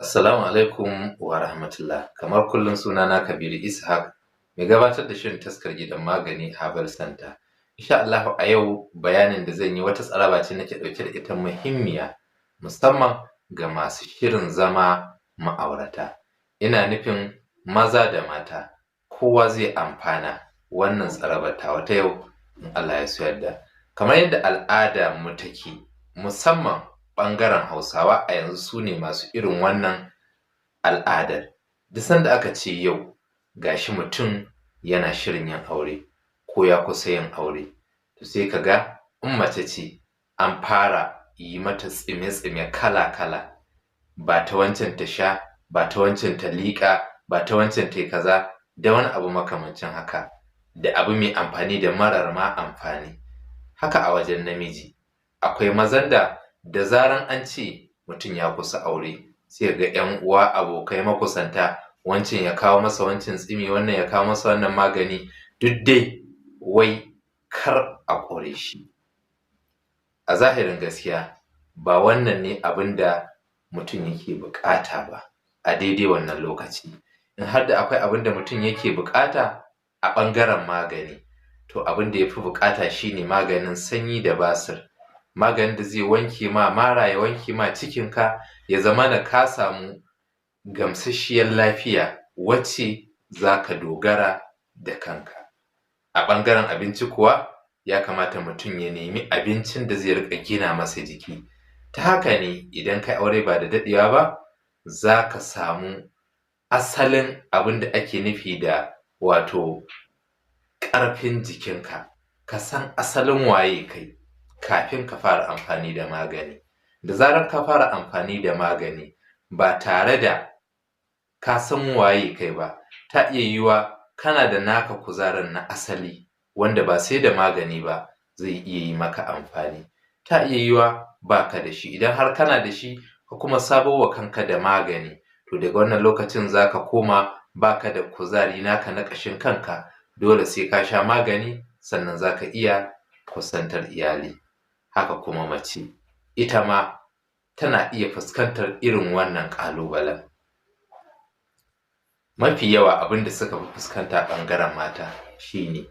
Assalamu alaikum wa rahmatullah. Kamar kullum sunana Kabiru Ishaq, mai gabatar da shirin taskar gidan magani Herbal Center. Insha Allah a yau bayanin da zan yi wata tsaraba ce nake ɗauke da ita muhimmiya musamman ga masu shirin zama ma'aurata. Ina nufin maza da mata, kowa zai amfana wannan tsarabar tawa ta yau in Allah ya so yarda. Kamar yadda al'ada mu take musamman ɓangaren Hausawa a yanzu su ne masu irin wannan al'adar. Duk sanda aka ce yau gashi mutum yana shirin yin aure ko ya kusa yin aure, to sai ka ga in mace ce an fara yi mata tsime-tsime kala-kala, ba ta wancan ta sha, ba ta wancan ta liƙa, ba ta wancan ta yi kaza, da wani abu makamancin haka, da abu mai amfani da marar ma amfani. Haka a wajen namiji, akwai mazan da zaran an ce mutum ya kusa aure, sai ga 'yan uwa, abokai, makusanta, wancan ya kawo masa wancan tsimi, wannan ya kawo masa wannan magani, duk dai wai kar a ƙure shi. A zahirin gaskiya ba wannan ne abin da mutum yake buƙata ba a daidai wannan lokaci. In har da akwai abin da mutum yake buƙata a ɓangaren magani, to abin da ya fi buƙata shine maganin sanyi da basir. Maganin da zai wanke ma mara, ya wanke ma cikinka, ya zamana ka samu gamsasshiyar lafiya wacce za ka dogara da kanka. A ɓangaren abinci kuwa ya kamata mutum ya nemi abincin da zai riƙa gina masa jiki. Ta haka ne idan kai aure ba da daɗewa ba, za ka samu asalin abin da ake nufi da wato ƙarfin jikinka, ka san asalin waye kai kafin ka fara amfani da magani. Da zarar ka fara amfani da magani ba tare da ka san waye kai ba, ta iya yiwuwa kana da naka kuzarin na asali wanda ba sai da magani ba zai iya yi maka amfani. Ta iya yiwuwa ba ka da shi, idan har kana da shi ka kuma sabo wa kanka da magani, to daga wannan lokacin za ka koma ba ka da kuzari naka na ƙashin kanka, dole sai ka sha magani sannan za ka iya kusantar iyali. Haka kuma mace, ita ma tana iya fuskantar irin wannan ƙalubalen. Mafi yawa abin da suka fi fuskanta ɓangaren mata shine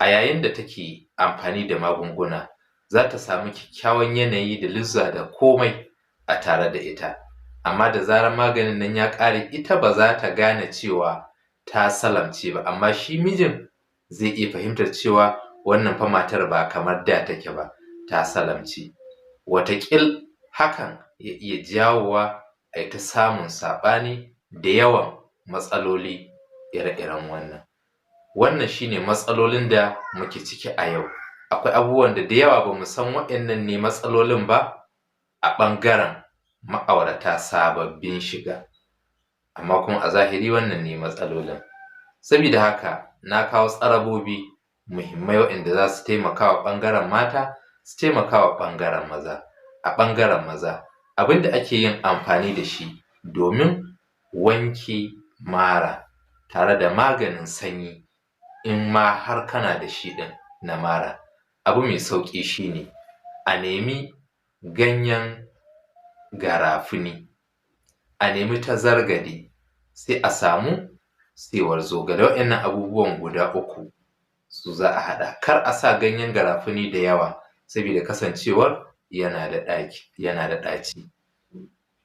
a yayin da take amfani da magunguna, za ta samu kyakkyawan yanayi da luzza da komai a tare da ita, amma da zarar maganin nan ya ƙare, ita ba za ta gane cewa ta salamce ba, amma shi mijin zai iya fahimtar cewa wannan fa matar ba kamar da take ba, ta salamce. Wataƙil hakan ya iya jawowa a yi ta samun saɓani da yawan matsaloli ire-iren wannan. Wannan shine matsalolin da muke ciki a yau. Akwai abubuwan da yawa ba mu san waɗannan ne matsalolin ba a ɓangaren ma'aurata sababbin shiga, amma kuma a zahiri wannan ne matsalolin. Sabida haka na kawo tsarabobi muhimmai waɗanda za su taimaka wa ɓangaren mata, su taimaka wa ɓangaren maza. A ɓangaren maza, abin da ake yin amfani da shi domin wanke mara tare da maganin sanyi, in ma har kana da shi ɗin na mara, abu mai sauƙi shine a nemi ganyen garafuni, a nemi tazargade, sai a samu saiwar zogale. Waɗannan abubuwan guda uku su za a haɗa. Kar a sa ganyen garafuni da yawa saboda kasancewar yana da ɗaci.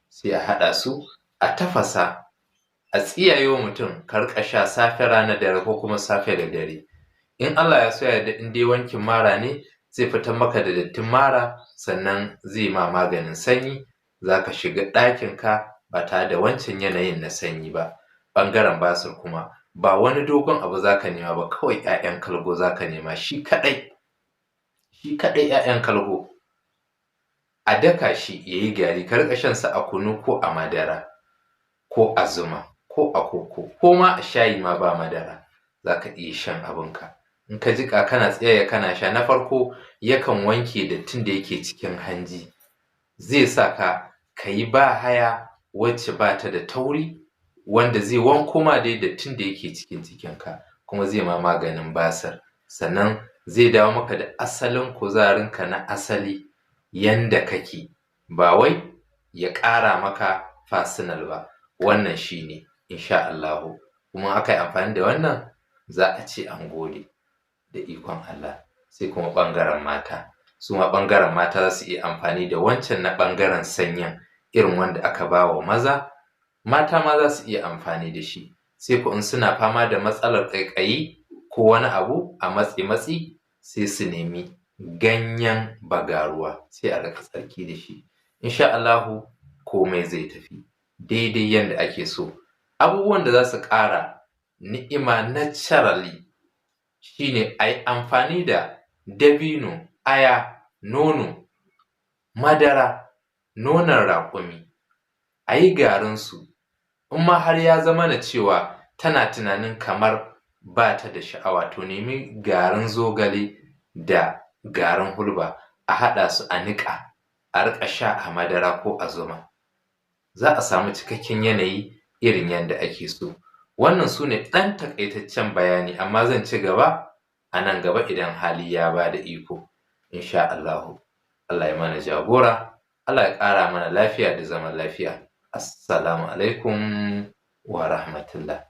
Sai a haɗa su, a tafasa, a tsiyaye wa mutum ka riƙa sha safe, rana, dare, ko kuma safe da dare. In Allah ya so ya yarda, in dai wankin mara ne, zai fitar maka da dattin mara, sannan zai ma maganin sanyi. Za ka shiga ɗakinka ba tare da wancan yanayin na sanyi ba. Ɓangaren basir kuma ba wani dogon abu za ka nema ba, kawai 'ya'yan kalgo za ka nema, shi kaɗai 'ya'yan kalgo, a daka shi ya yi gari, ka riƙa shansa a kunu ko a madara ko a zuma ko a koko ko ma a shayi ma ba madara, za ka iya shan abinka. In ka jiƙa kana tsiyaya kana sha, na farko yakan wanke dattin da yake cikin hanji, zai sa ka yi bahaya wacce ba ta da tauri, wanda zai wanko ma dai dattin da yake cikin cikinka, kuma zai ma maganin basir, sannan zai dawo maka da asalin kuzarinka na asali yanda kake, ba wai ya ƙara maka fasinal ba. Wannan shi ne insha Allahu, kuma aka yi amfani da wannan za a ce an gode da ikon Allah. Sai kuma ɓangaren mata, su ma ɓangaren mata za su iya amfani da wancan na ɓangaren sanyin irin wanda aka ba wa maza, mata ma za su iya amfani da shi. Sai ko in suna fama da matsalar ƙaiƙayi ko wani abu a matsi sai su nemi ganyen bagaruwa sai a raka tsarki da shi. Insha Allahu komai zai tafi daidai yanda ake so. Abubuwan da za su ƙara ni'ima naturally shine a yi amfani da dabino, aya, nono, madara, nonon raƙumi, a yi garinsu. In ma har ya zamana cewa tana tunanin kamar ba ta da sha'awa, to nemi garin zogale da garin hulba a haɗa su a niƙa a riƙa sha a madara ko a zuma. Za a samu cikakken yanayi irin yanda ake so. Wannan su ne ɗan taƙaitaccen bayani, amma zan ci gaba a nan gaba idan hali ya ba da iko insha Allahu. Allah ya mana jagora, Allah ya ƙara mana lafiya da zaman lafiya. Assalamu alaikum wa rahmatullah.